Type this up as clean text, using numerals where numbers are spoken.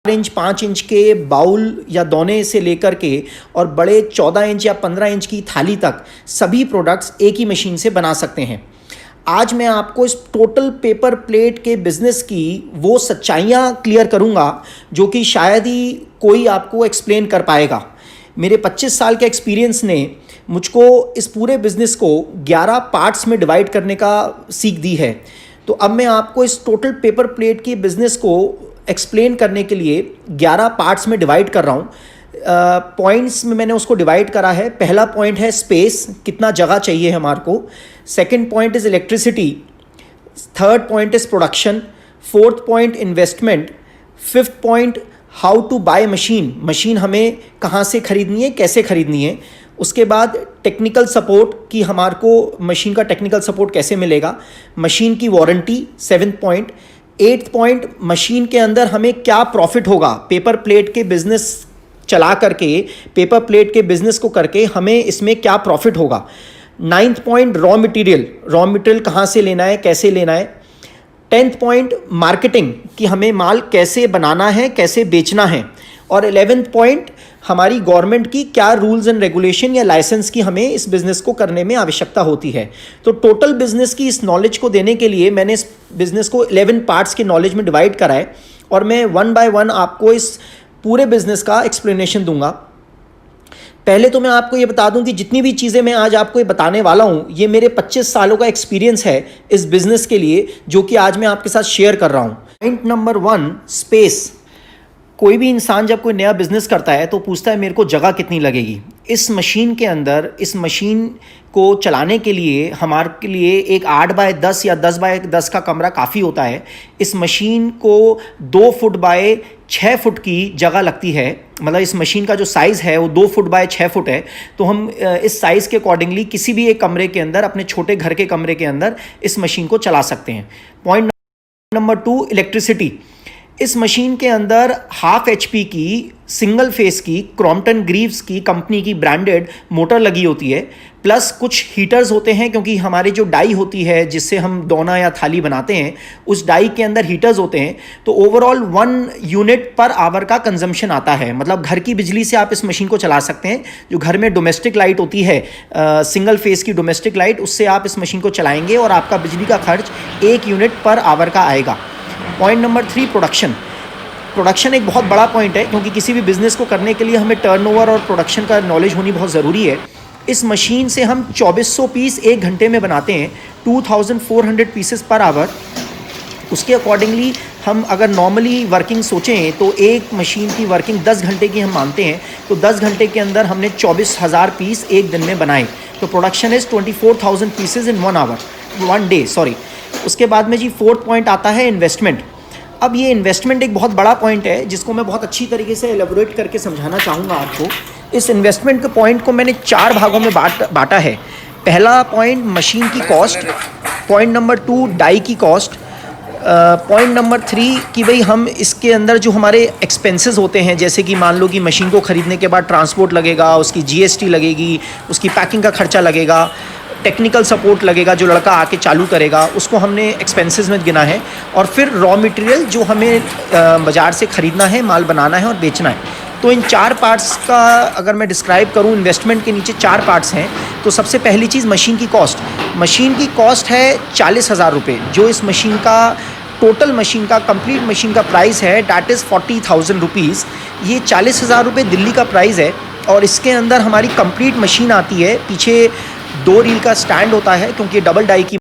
Inch 5 inch के bowl या दोने से लेकर के और बड़े 14 इंच या 15 इंच की थाली तक सभी प्रोडक्ट्स एक ही मशीन से बना सकते हैं। आज मैं आपको इस टोटल पेपर प्लेट के बिज़नेस की वो सच्चाइयाँ क्लियर करूँगा जो कि शायद ही कोई आपको एक्सप्लेन कर पाएगा। मेरे 25 साल के एक्सपीरियंस ने मुझको इस पूरे बिज़नेस को 11 पार्ट्स में डिवाइड करने का सीख दी है। तो अब मैं आपको इस टोटल पेपर प्लेट की बिज़नेस को एक्सप्लेन करने के लिए 11 पार्ट्स में डिवाइड कर रहा हूँ। पॉइंट्स में मैंने उसको डिवाइड करा है। पहला पॉइंट है स्पेस, कितना जगह चाहिए हमारे को। Second point is electricity. Third point is production. Fourth point investment. Fifth point how to buy machine, machine हमें कहाँ से ख़रीदनी है, कैसे ख़रीदनी है। उसके बाद टेक्निकल सपोर्ट कि हमारे को मशीन का टेक्निकल सपोर्ट कैसे मिलेगा। मशीन की warranty, seventh point. Eighth point, machine के अंदर हमें क्या प्रॉफिट होगा। पेपर प्लेट के बिजनेस चला करके, पेपर प्लेट के बिजनेस को करके हमें इसमें क्या प्रॉफिट होगा। नाइन्थ पॉइंट रॉ मटेरियल कहाँ से लेना है, कैसे लेना है। टेंथ पॉइंट मार्केटिंग कि हमें माल कैसे बनाना है, कैसे बेचना है। और 11th पॉइंट हमारी गवर्नमेंट की क्या रूल्स एंड रेगुलेशन या लाइसेंस की हमें इस बिज़नेस को करने में आवश्यकता होती है। तो टोटल बिज़नेस की इस नॉलेज को देने के लिए मैंने इस बिज़नेस को 11 पार्ट्स के नॉलेज में डिवाइड करा है और मैं वन बाय वन आपको इस पूरे बिज़नेस का एक्सप्लेनेशन दूंगा। पहले तो मैं आपको ये बता दूं कि जितनी भी चीज़ें मैं आज आपको ये बताने वाला हूँ ये मेरे 25 सालों का एक्सपीरियंस है इस बिज़नेस के लिए, जो कि आज मैं आपके साथ शेयर कर रहा हूँ। Point number 1, space. कोई भी इंसान जब कोई नया बिज़नेस करता है तो पूछता है मेरे को जगह कितनी लगेगी। इस मशीन के अंदर, इस मशीन को चलाने के लिए हमारे के लिए एक 8 बाय 10 या 10 बाय 10 का कमरा काफ़ी होता है। इस मशीन को 2 फुट बाय 6 फुट की जगह लगती है। मतलब इस मशीन का जो साइज़ है वो 2 फुट बाय 6 फुट है। तो हम इस साइज़ के अकॉर्डिंगली किसी भी एक कमरे के अंदर, अपने छोटे घर के कमरे के अंदर इस मशीन को चला सकते हैं। Point number 2, electricity. इस मशीन के अंदर 1/2 HP की सिंगल फेस की क्रॉम्पटन ग्रीव्स की कंपनी की ब्रांडेड मोटर लगी होती है, प्लस कुछ हीटर्स होते हैं क्योंकि हमारी जो डाई होती है जिससे हम दोना या थाली बनाते हैं उस डाई के अंदर हीटर्स होते हैं। तो ओवरऑल 1 यूनिट पर आवर का कंजम्पशन आता है। मतलब घर की बिजली से आप इस मशीन को चला सकते हैं। जो घर में डोमेस्टिक लाइट होती है, सिंगल फेस की डोमेस्टिक लाइट, उससे आप इस मशीन को चलाएंगे और आपका बिजली का खर्च 1 यूनिट पर आवर का आएगा। पॉइंट नंबर 3, प्रोडक्शन एक बहुत बड़ा पॉइंट है क्योंकि किसी भी बिज़नेस को करने के लिए हमें टर्नओवर और प्रोडक्शन का नॉलेज होनी बहुत ज़रूरी है। इस मशीन से हम 2400 पीस 1 घंटे में बनाते हैं, 2400 पीसेस पर आवर। उसके अकॉर्डिंगली हम अगर नॉर्मली वर्किंग सोचें तो एक मशीन की वर्किंग 10 घंटे की हम मानते हैं। तो 10 घंटे के अंदर हमने 24,000 पीस एक दिन में बनाए। तो production is 24,000 pieces in 1 day. उसके बाद में जी 4th पॉइंट आता है इन्वेस्टमेंट। अब ये इन्वेस्टमेंट एक बहुत बड़ा पॉइंट है जिसको मैं बहुत अच्छी तरीके से एलेबोरेट करके समझाना चाहूँगा आपको। इस इन्वेस्टमेंट के पॉइंट को मैंने 4 भागों में बांटा है। पहला पॉइंट मशीन की कॉस्ट, पॉइंट नंबर 2 डाई की कॉस्ट, पॉइंट नंबर 3 कि भाई हम इसके अंदर जो हमारे एक्सपेंसेस होते हैं, जैसे कि मान लो कि मशीन को ख़रीदने के बाद ट्रांसपोर्ट लगेगा, उसकी GST लगेगी, उसकी पैकिंग का खर्चा लगेगा, टेक्निकल सपोर्ट लगेगा, जो लड़का आके चालू करेगा उसको हमने एक्सपेंसेस में गिना है। और फिर रॉ मटेरियल जो हमें बाज़ार से ख़रीदना है, माल बनाना है और बेचना है। तो इन 4 पार्ट्स का अगर मैं डिस्क्राइब करूं, इन्वेस्टमेंट के नीचे 4 पार्ट्स हैं। तो सबसे पहली चीज़ मशीन की कॉस्ट। मशीन की कॉस्ट है 40,000 रुपये। जो इस मशीन का टोटल मशीन का कंप्लीट मशीन का प्राइस है डैट इज़ 40,000 रुपीज़। ये 40,000 रुपये दिल्ली का प्राइस है। और इसके अंदर हमारी कंप्लीट मशीन आती है। पीछे 2 रील का स्टैंड होता है क्योंकि डबल डाई की